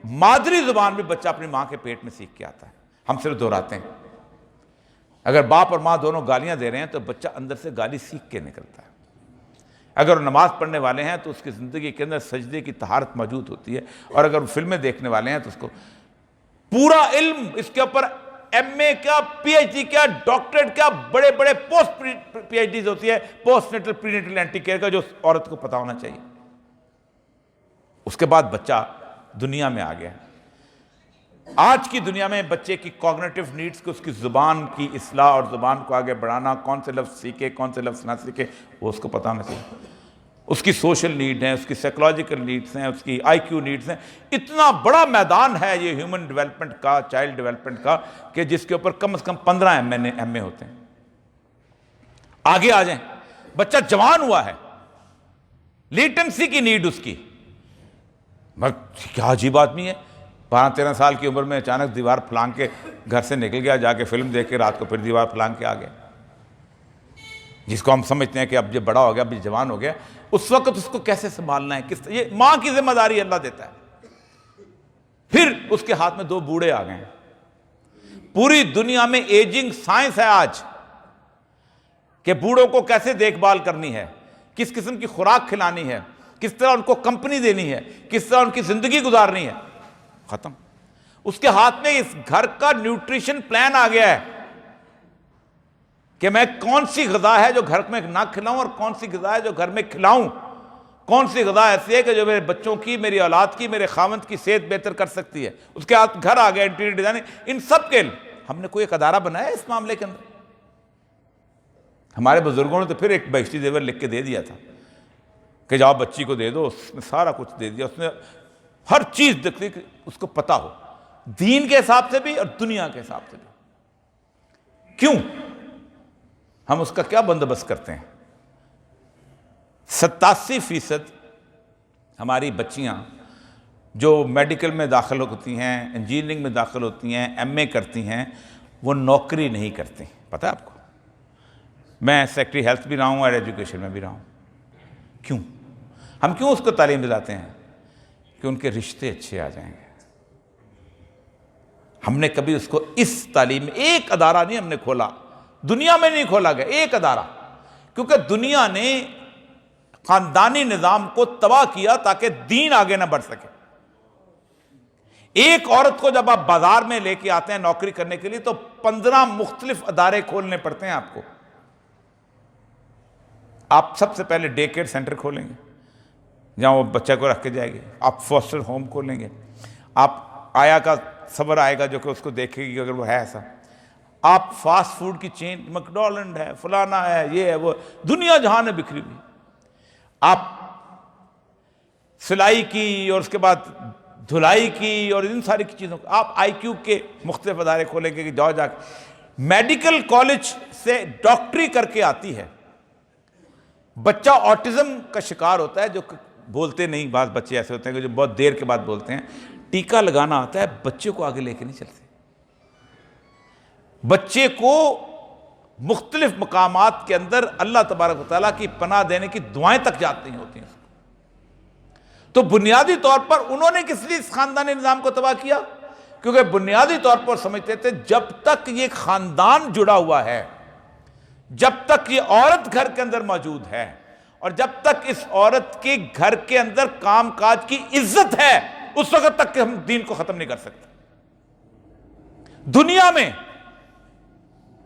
مادری زبان بھی بچہ اپنی ماں کے پیٹ میں سیکھ کے آتا ہے. ہم صرف دہراتے ہیں. اگر باپ اور ماں دونوں گالیاں دے رہے ہیں تو بچہ اندر سے گالی سیکھ کے نکلتا ہے. اگر وہ نماز پڑھنے والے ہیں تو اس کی زندگی کے اندر سجدے کی طہارت موجود ہوتی ہے. اور اگر وہ فلمیں دیکھنے والے ہیں تو اس کو پورا علم اس کے اوپر ایم اے کیا، پی ایچ ڈی کیا، ڈاکٹریٹ کیا، بڑے بڑے پوسٹ پی ایچ ڈیز ہوتی ہے پوسٹ نیٹل، پری نیٹل، اینٹی کیئر کا، جو عورت کو پتا ہونا چاہیے. اس کے بعد بچہ دنیا میں آ گیا. آج کی دنیا میں بچے کی کوگنیٹو نیڈز کو، اس کی زبان کی اصلاح اور زبان کو آگے بڑھانا، کون سے لفظ سیکھے کون سے لفظ نہ سیکھے، وہ اس کو پتہ ہونا چاہیے. اس کی سوشل نیڈ ہیں، اس کی سائیکولوجیکل نیڈز ہیں، اس کی آئی کیو نیڈز ہیں. اتنا بڑا میدان ہے یہ ہیومن ڈیولپمنٹ کا، چائلڈ ڈیولپمنٹ کا، کہ جس کے اوپر کم از کم 15 ایم اے ہوتے ہیں. آگے آ جائیں، بچہ جوان ہوا ہے، لیٹنسی کی نیڈ اس کی. کیا عجیب آدمی ہے، 12-13 سال کی عمر میں اچانک دیوار پھلانگ کے گھر سے نکل گیا، جا کے فلم دیکھ کے رات کو پھر دیوار پھلانگ کے آ گیا. جس کو ہم سمجھتے ہیں کہ اب یہ بڑا ہو گیا، اب یہ جوان ہو گیا، اس وقت اس کو کیسے سنبھالنا ہے، یہ ماں کی ذمہ داری اللہ دیتا ہے. پھر اس کے ہاتھ میں 2 بوڑھے آ گئے ہیں. پوری دنیا میں ایجنگ سائنس ہے آج، کہ بوڑھوں کو کیسے دیکھ بھال کرنی ہے، کس قسم کی خوراک کھلانی ہے، کس طرح ان کو کمپنی دینی ہے، کس طرح ان کی زندگی گزارنی ہے. ختم. اس کے ہاتھ میں اس گھر کا نیوٹریشن پلان آ گیا ہے کہ میں کون سی غذا ہے جو گھر میں نہ کھلاؤں اور کون سی غذا ہے جو گھر میں کھلاؤں. کون سی غذا ایسی ہے کہ جو میرے بچوں کی، میری اولاد کی، میرے خاوند کی صحت بہتر کر سکتی ہے. اس کے ہاتھ گھر آ گیا، انٹیریئر ڈیزائننگ، ان سب کے ہم نے کوئی ایک ادارہ بنایا اس معاملے کے اندر. ہمارے بزرگوں نے تو پھر ایک بہشتی زیور لکھ کے دے دیا تھا کہ جاؤ بچی کو دے دو، اس نے سارا کچھ دے دیا، اس نے ہر چیز دیکھ لی کہ اس کو پتہ ہو، دین کے حساب سے بھی اور دنیا کے حساب سے بھی۔ کیوں؟ ہم اس کا کیا بندوبست کرتے ہیں؟ 87% ہماری بچیاں جو میڈیکل میں داخل ہوتی ہیں، انجینئرنگ میں داخل ہوتی ہیں، ایم اے کرتی ہیں، وہ نوکری نہیں کرتی۔ پتہ ہے آپ کو؟ میں سیکٹری ہیلتھ بھی رہا ہوں اور ایجوکیشن میں بھی رہا ہوں۔ کیوں؟ ہم کیوں اس کو تعلیم دلاتے ہیں؟ کہ ان کے رشتے اچھے آ جائیں گے۔ ہم نے کبھی اس کو اس تعلیم میں ایک ادارہ نہیں ہم نے کھولا، دنیا میں نہیں کھولا گیا ایک ادارہ، کیونکہ دنیا نے خاندانی نظام کو تباہ کیا تاکہ دین آگے نہ بڑھ سکے۔ ایک عورت کو جب آپ بازار میں لے کے آتے ہیں نوکری کرنے کے لیے تو 15 مختلف ادارے کھولنے پڑتے ہیں آپ کو۔ آپ سب سے پہلے ڈے کیئر سینٹر کھولیں گے جہاں وہ بچہ کو رکھ کے جائے گی، آپ فوسٹر ہوم کھولیں گے، آپ آیا کا صبر آئے گا جو کہ اس کو دیکھے گی اگر وہ ہے ایسا، آپ فاسٹ فوڈ کی چین میکڈونلڈ ہے، فلانا ہے، یہ ہے وہ، دنیا جہاں ہے بکھری ہوئی، آپ سلائی کی اور اس کے بعد دھلائی کی اور ان ساری کی چیزوں، آپ آئی کیو کے مختلف ادارے کھولیں گے کہ جاؤ جا کے میڈیکل کالج سے ڈاکٹری کر کے آتی ہے، بچہ آٹزم کا شکار ہوتا ہے جو بولتے نہیں، بعض بچے ایسے ہوتے ہیں کہ جو بہت دیر کے بعد بولتے ہیں، ٹیکہ لگانا آتا ہے، بچے کو آگے لے کے نہیں چلتے، بچے کو مختلف مقامات کے اندر اللہ تبارک و تعالیٰ کی پناہ دینے کی دعائیں تک جاتی ہوتی ہیں۔ تو بنیادی طور پر انہوں نے کس لیے اس خاندانی نظام کو تباہ کیا؟ کیونکہ بنیادی طور پر سمجھتے تھے جب تک یہ خاندان جڑا ہوا ہے، جب تک یہ عورت گھر کے اندر موجود ہے، اور جب تک اس عورت کے گھر کے اندر کام کاج کی عزت ہے، اس وقت تک کہ ہم دین کو ختم نہیں کر سکتے۔ دنیا میں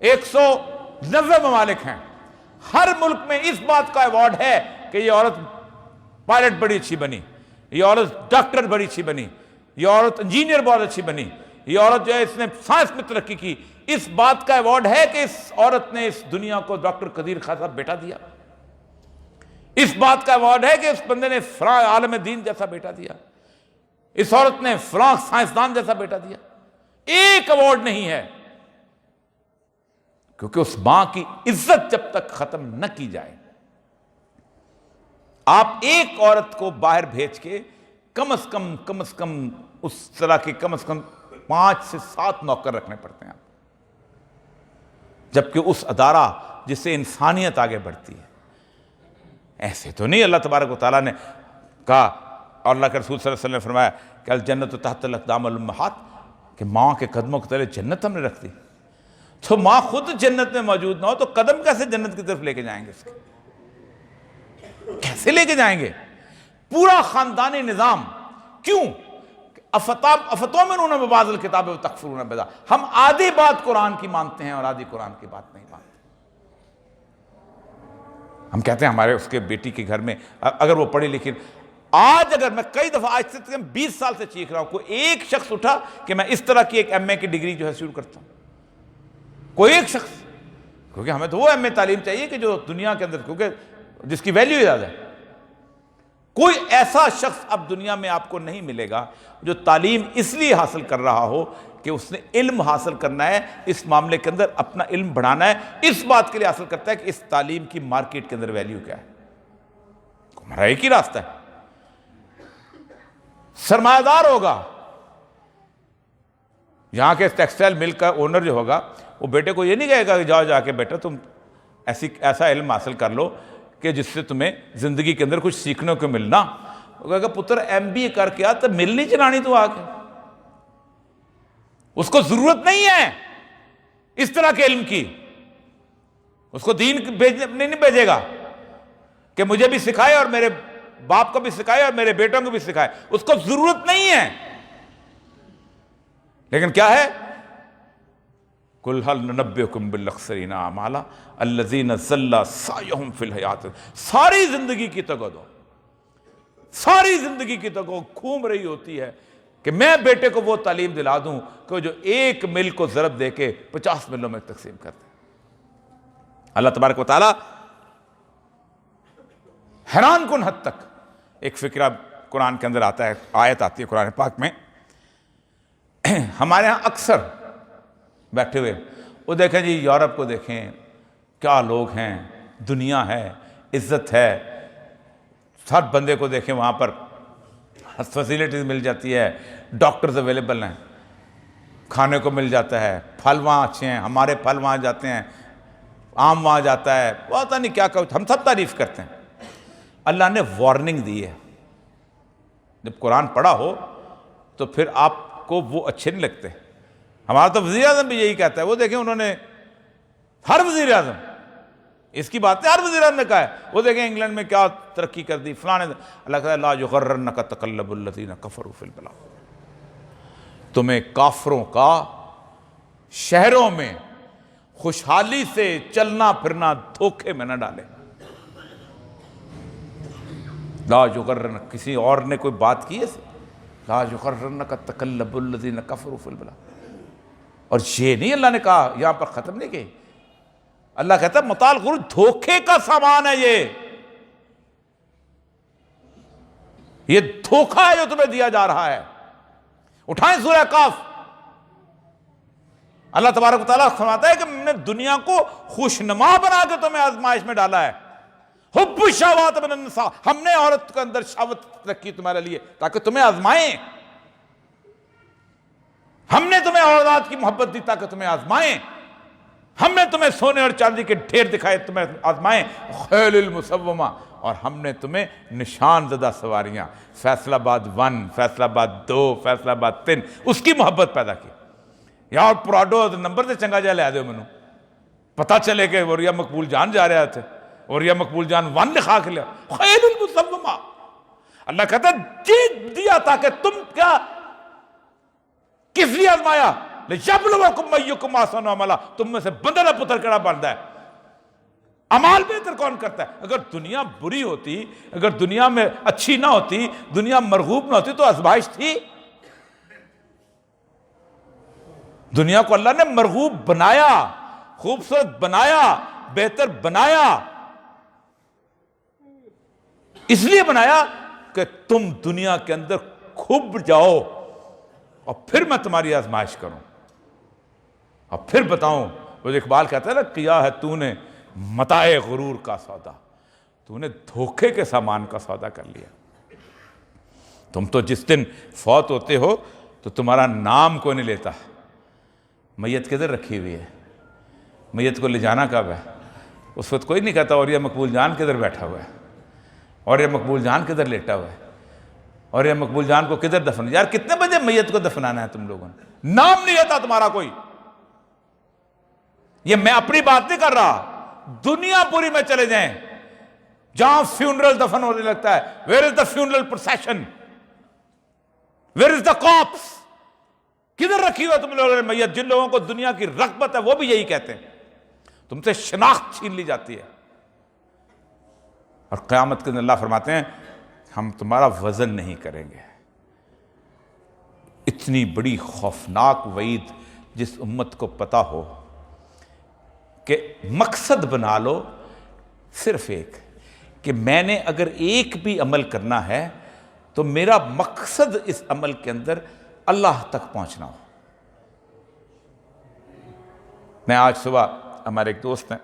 190 ممالک ہیں، ہر ملک میں اس بات کا ایوارڈ ہے کہ یہ عورت پائلٹ بڑی اچھی بنی، یہ عورت ڈاکٹر بڑی اچھی بنی، یہ عورت انجینئر بہت اچھی بنی، یہ عورت جو ہے اس نے سائنس میں ترقی کی۔ اس بات کا ایوارڈ ہے کہ اس عورت نے اس دنیا کو ڈاکٹر قدیر خان صاحب بیٹا دیا، اس بات کا ایوارڈ ہے کہ اس بندے نے فلاں عالم دین جیسا بیٹا دیا، اس عورت نے فلاں سائنسدان جیسا بیٹا دیا۔ ایک ایوارڈ نہیں ہے، کیونکہ اس ماں کی عزت جب تک ختم نہ کی جائے، آپ ایک عورت کو باہر بھیج کے کم از کم اس طرح کے کم از کم 5 سے 7 نوکر رکھنے پڑتے ہیں آپ، جبکہ اس ادارہ جس سے انسانیت آگے بڑھتی ہے۔ ایسے تو نہیں اللہ تبارک و تعالیٰ نے کہا، اور اللہ کے رسول صلی اللہ علیہ وسلم نے فرمایا کہ الجنت تحت الاقدام الامہات، کہ ماں کے قدموں کے تلے جنت ہم نے رکھ دی۔ تو ماں خود جنت میں موجود نہ ہو تو قدم کیسے جنت کی طرف لے کے جائیں گے؟ اس کے کیسے لے کے جائیں گے؟ پورا خاندانی نظام کیوں؟ افتؤمنون ببعض الکتاب وتکفرون ببعض۔ ہم آدھی بات قرآن کی مانتے ہیں اور آدھی قرآن کی بات نہیں مانتے۔ ہم کہتے ہیں ہمارے اس کے بیٹی کے گھر میں اگر وہ پڑھی لکھی، آج اگر میں کئی دفعہ آج سے 20 سال سے چیخ رہا ہوں، کوئی ایک شخص اٹھا کہ میں اس طرح کی ایک ایم اے کی ڈگری جو ہے شروع کرتا ہوں، کوئی ایک شخص، کیونکہ ہمیں تو وہ ایم اے تعلیم چاہیے کہ جو دنیا کے اندر، کیونکہ جس کی ویلیو زیادہ ہے۔ کوئی ایسا شخص اب دنیا میں آپ کو نہیں ملے گا جو تعلیم اس لیے حاصل کر رہا ہو کہ اس نے علم حاصل کرنا ہے، اس معاملے کے اندر اپنا علم بڑھانا ہے، اس بات کے لیے حاصل کرتا ہے کہ اس تعلیم کی مارکیٹ کے اندر ویلیو کیا ہے۔ ہمارا ایک ہی راستہ ہے، سرمایہ دار ہوگا۔ یہاں کے ٹیکسٹائل مل کا اونر جو ہوگا وہ بیٹے کو یہ نہیں کہے گا کہ جاؤ جا کے بیٹا تم ایسا علم حاصل کر لو کہ جس سے تمہیں زندگی کے اندر کچھ سیکھنے کو ملنا۔ وہ کہے گا پتر ایم بی اے کر کے آ تو مل نہیں چلانی تو آ کے، اس کو ضرورت نہیں ہے اس طرح کے علم کی، اس کو دین نہیں بھیجے گا کہ مجھے بھی سکھائے اور میرے باپ کو بھی سکھائے اور میرے بیٹوں کو بھی سکھائے، اس کو ضرورت نہیں ہے۔ لیکن کیا ہے؟ قُلْ هَلْ نُنَبِّئُكُمْ بِالْأَخْسَرِينَ أَعْمَالًا الَّذِينَ ضَلَّ سَعْيُهُمْ فِي الْحَيَاةِ۔ ساری زندگی کی تگو، ساری زندگی کی تگو گھوم رہی ہوتی ہے کہ میں بیٹے کو وہ تعلیم دلا دوں کہ جو 1 مل کو ضرب دے کے 50 ملوں میں تقسیم کر دے۔ اللہ تبارک و تعالیٰ حیران کن حد تک ایک فکرہ قرآن کے اندر آتا ہے، آیت آتی ہے قرآن پاک میں، ہمارے ہاں اکثر بیٹھے ہوئے وہ دیکھیں جی یورپ کو دیکھیں کیا لوگ ہیں، دنیا ہے، عزت ہے، ہر بندے کو دیکھیں وہاں پر فیسیلیٹیز مل جاتی ہے، ڈاکٹرز اویلیبل ہیں، کھانے کو مل جاتا ہے، پھل وہاں اچھے ہیں، ہمارے پھل وہاں جاتے ہیں، آم وہاں جاتا ہے، پتہ نہیں کیا ہم سب تعریف کرتے ہیں۔ اللہ نے وارننگ دی ہے، جب قرآن پڑھا ہو تو پھر آپ کو وہ اچھے نہیں لگتے۔ ہمارا تو وزیر اعظم بھی یہی کہتا ہے، وہ دیکھیں انہوں نے ہر وزیر اعظم اس کی بات ہے، ہر وزیر اعظم نے کہا ہے، وہ دیکھیں انگلینڈ میں کیا ترقی کر دی فلاں نے، اللہ کہتا ہے لا یغرنک تقلب الذین کفروا فی البلاد، تمہیں کافروں کا شہروں میں خوشحالی سے چلنا پھرنا دھوکے میں نہ ڈالے۔ لا یغرنک، کسی اور نے کوئی بات کی ہے، لا یغرنک تقلب الذین کفروا فی البلاد، اور یہ نہیں اللہ نے کہا یہاں پر ختم نہیں کہ اللہ کہتا ہے متاع الغرور دھوکے کا سامان ہے، یہ دھوکہ ہے جو تمہیں دیا جا رہا ہے۔ اٹھائیں سورہ کاف، اللہ تبارک و تعالیٰ فرماتا ہے کہ میں نے دنیا کو خوشنما بنا کے تمہیں آزمائش میں ڈالا ہے۔ حب الشہوات من النساء، ہم نے عورت کے اندر شہوت رکھی تمہارے لیے تاکہ تمہیں آزمائیں، ہم نے تمہیں اولاد کی محبت دی تاکہ تمہیں آزمائیں، ہم نے تمہیں سونے اور چاندی کے ڈھیر دکھائے تمہیں آزمائیں، خیل المسومہ، اور ہم نے تمہیں نشان زدہ سواریاں، فیصل آباد 1، فیصل آباد 2، فیصل آباد 3، اس کی محبت پیدا کی۔ یار پراڈو نمبر سے چنگا جا لے آدھے منو پتہ چلے کہ وریا مقبول جان جا رہے تھے، وریا مقبول جان 1 لکھا کے لیا، خیل المسومہ۔ اللہ کہتا ہے جیت دیا تاکہ تم کیا، کس لیے آزمایا؟ لِيَبْلُوَكُمْ أَيُّكُمْ أَحْسَنُ عَمَلًا، تم میں سے بندہ پتر کڑا بنتا ہے، عمال بہتر کون کرتا ہے؟ اگر دنیا بری ہوتی، اگر دنیا میں اچھی نہ ہوتی، دنیا مرغوب نہ ہوتی تو آزمائش تھی؟ دنیا کو اللہ نے مرغوب بنایا، خوبصورت بنایا، بہتر بنایا، اس لیے بنایا کہ تم دنیا کے اندر کھب جاؤ اور پھر میں تمہاری آزمائش کروں اور پھر بتاؤں۔ وہ اقبال کہتا ہے نا، کیا ہے تو نے متاع غرور کا سودا، تو نے دھوکے کے سامان کا سودا کر لیا۔ تم تو جس دن فوت ہوتے ہو تو تمہارا نام کوئی نہیں لیتا، میت کدھر رکھی ہوئی ہے، میت کو لے جانا کب ہے، اس وقت کوئی نہیں کہتا اور یہ مقبول جان کدھر بیٹھا ہوا ہے، اور یہ مقبول جان کدھر لیٹا ہوا ہے، اور یہ مقبول جان کو کدھر دفن، یار کتنے بجے میت کو دفنانا ہے تم لوگوں نے، نام نہیں لیتا تمہارا کوئی۔ یہ میں اپنی بات نہیں کر رہا، دنیا پوری میں چلے جائیں جہاں فیونرل دفن ہونے لگتا ہے، where is the funeral procession, where is the corpse, کدھر رکھی ہوا تم لوگوں نے میت؟ جن لوگوں کو دنیا کی رغبت ہے وہ بھی یہی کہتے ہیں، تم سے شناخت چھین لی جاتی ہے۔ اور قیامت کے دن اللہ فرماتے ہیں ہم تمہارا وزن نہیں کریں گے۔ اتنی بڑی خوفناک وعید جس امت کو پتا ہو کہ مقصد بنا لو صرف ایک، کہ میں نے اگر ایک بھی عمل کرنا ہے تو میرا مقصد اس عمل کے اندر اللہ تک پہنچنا ہو۔ میں آج صبح، ہمارے ایک دوست ہیں،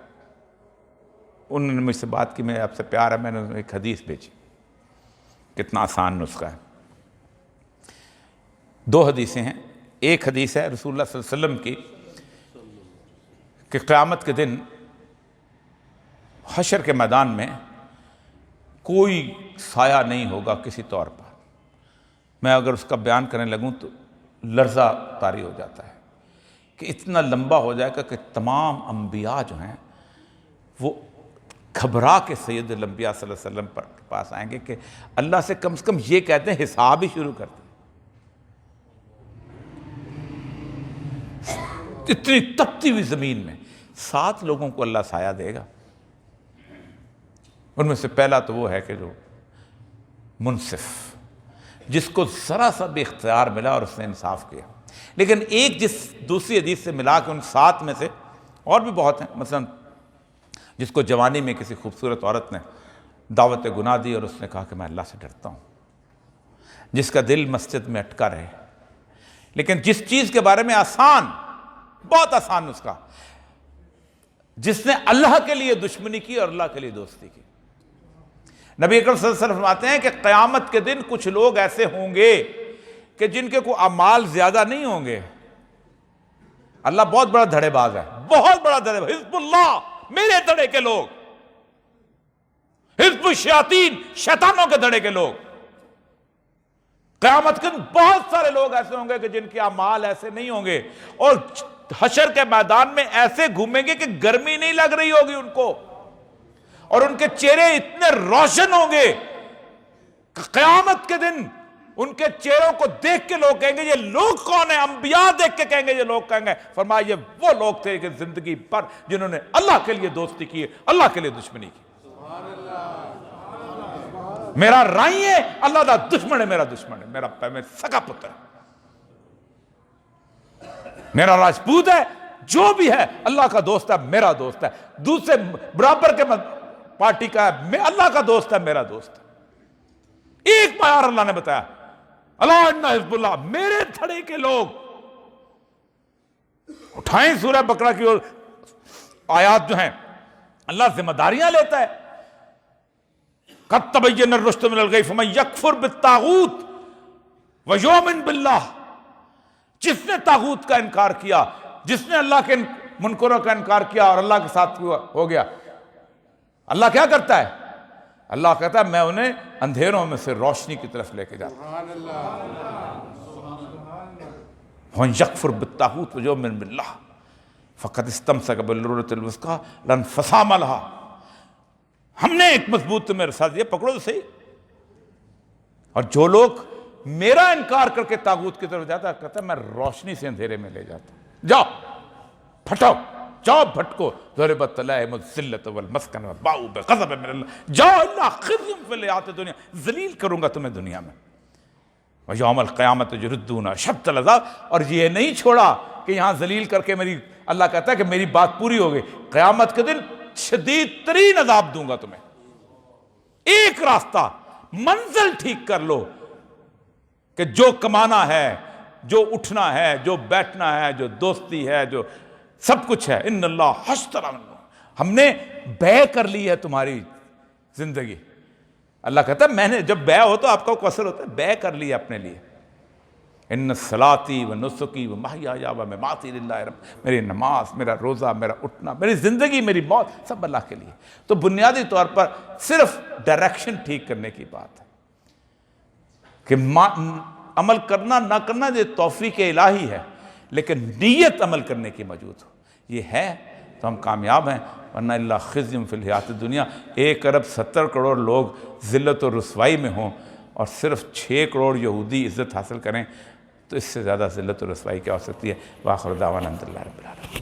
انہوں نے مجھ سے بات کی، میں آپ سے پیار ہے، میں نے انہیں ایک حدیث بھیجی، کتنا آسان نسخہ ہے۔ 2 حدیثیں ہیں، ایک حدیث ہے رسول اللہ صلی اللہ علیہ وسلم کی کہ قیامت کے دن حشر کے میدان میں کوئی سایہ نہیں ہوگا کسی طور پر۔ میں اگر اس کا بیان کرنے لگوں تو لرزہ طاری ہو جاتا ہے کہ اتنا لمبا ہو جائے گا کہ تمام انبیاء جو ہیں وہ گھبرا کے سید الانبیاء صلی اللہ علیہ وسلم پر پاس آئیں گے کہ اللہ سے کم یہ کہتے ہیں حساب ہی شروع کرتے ہیں۔ اتنی تپتی ہوئی زمین میں 7 لوگوں کو اللہ سایہ دے گا، ان میں سے پہلا تو وہ ہے کہ جو منصف، جس کو ذرا سا بھی اختیار ملا اور اس نے انصاف کیا۔ لیکن ایک جس دوسری حدیث سے ملا کہ ان 7 میں سے اور بھی بہت ہیں، مثلا جس کو جوانی میں کسی خوبصورت عورت نے دعوت گناہ دی اور اس نے کہا کہ میں اللہ سے ڈرتا ہوں. جس کا دل مسجد میں اٹکا رہے، لیکن جس چیز کے بارے میں آسان، بہت آسان نسخہ، جس نے اللہ کے لیے دشمنی کی اور اللہ کے لیے دوستی کی. نبی اکرم صلی اللہ علیہ وسلم فرماتے ہیں کہ قیامت کے دن کچھ لوگ ایسے ہوں گے کہ جن کے کوئی اعمال زیادہ نہیں ہوں گے. اللہ بہت بڑا دھڑے باز ہے، بہت بڑا دھڑے باز. حزب اللہ، میرے دھڑے کے لوگ، حزب الشیاطین، شیطانوں کے دھڑے کے لوگ. قیامت کے دن بہت سارے لوگ ایسے ہوں گے کہ جن کے اعمال ایسے نہیں ہوں گے، اور حشر کے میدان میں ایسے گھومیں گے کہ گرمی نہیں لگ رہی ہوگی ان کو، اور ان کے چہرے اتنے روشن ہوں گے کہ قیامت کے دن ان کے چہروں کو دیکھ کے لوگ کہیں گے یہ لوگ کون ہیں؟ انبیاء دیکھ کے کہیں گے یہ لوگ کہیں گے. فرمایا یہ وہ لوگ تھے کہ زندگی پر جنہوں نے اللہ کے لیے دوستی کی، اللہ کے لیے دشمنی کی. میرا رائی ہے، اللہ دا دشمن ہے، میرا دشمن ہے، میرا سگا پتر ہے، میرا راجپوت ہے، جو بھی ہے اللہ کا دوست ہے، میرا دوست ہے. دوسرے برابر کے پارٹی کا ہے، میں اللہ کا دوست ہے، میرا دوست ہے. ایک معیار اللہ نے بتایا، اللہ ان حزب اللہ، میرے دھڑے کے لوگ. اٹھائیں سورہ بقرہ کی اور آیات جو ہیں، اللہ ذمہ داریاں لیتا ہے. قد تبین الرشد من الغی فمن یکفر بالطاغوت ویؤمن باللہ. جس نے طاغوت کا انکار کیا، جس نے اللہ کے منکروں کا انکار کیا اور اللہ کے ساتھ ہو گیا، اللہ کیا کرتا ہے؟ اللہ کہتا ہے میں انہیں اندھیروں میں سے روشنی کی طرف لے کے جاتا ہوں. وَمَن يَكْفُرْ بِالطَّاغُوتِ وَيُؤْمِنْ بِاللَّهِ فَقَدِ اسْتَمْسَكَ بِالْعُرْوَةِ الْوُثْقَىٰ لَا انْفِصَامَ لَهَا. ہم نے ایک مضبوط تمہیں رسا دیا، پکڑو تو صحیح. اور جو لوگ میرا انکار کر کے طاغوت کی طرف جاتا ہے، کہتا ہے میں روشنی سے اندھیرے میں لے جاتا ہوں. جاؤ پھٹو، جاؤ بھٹکو. ضربت علیہم الذلۃ والمسکنۃ وباؤوا بغضب من اللہ، جاؤ اللہ خزی فی الحیاۃ الدنیا، ذلیل کروں گا تمہیں دنیا میں. ویوم القیامۃ یردون اشد العذاب. اور یہ نہیں چھوڑا کہ یہاں ذلیل کر کے میری، اللہ کہتا ہے کہ میری بات پوری ہو گئی، قیامت کے دن شدید ترین عذاب دوں گا تمہیں. ایک راستہ، منزل ٹھیک کر لو کہ جو کمانا ہے، جو اٹھنا ہے، جو بیٹھنا ہے، جو دوستی ہے، جو سب کچھ ہے. ان اللہ اشتری، ہم نے بے کر لی ہے تمہاری زندگی. اللہ کہتا ہے میں نے، جب بے ہو تو آپ کا قصر ہوتا ہے، بے کر لی ہے اپنے لیے. ان صلاتی و نسکی و محیایا و مماتی للہ رب، میری نماز، میرا روزہ، میرا اٹھنا، میری زندگی، میری موت، سب اللہ کے لیے. تو بنیادی طور پر صرف ڈائریکشن ٹھیک کرنے کی بات ہے کہ عمل کرنا نہ کرنا یہ توفیق الہی ہے، لیکن نیت عمل کرنے کی موجود ہو، یہ ہے تو ہم کامیاب ہیں. ورنہ اللہ خزی فی الحیاۃ الدنیا. 1.70 کروڑ لوگ ذلت و رسوائی میں ہوں اور صرف 6 کروڑ یہودی عزت حاصل کریں، تو اس سے زیادہ ذلت و رسوائی کیا ہو سکتی ہے؟ وآخر دعوانا الحمد للہ رب العالمین.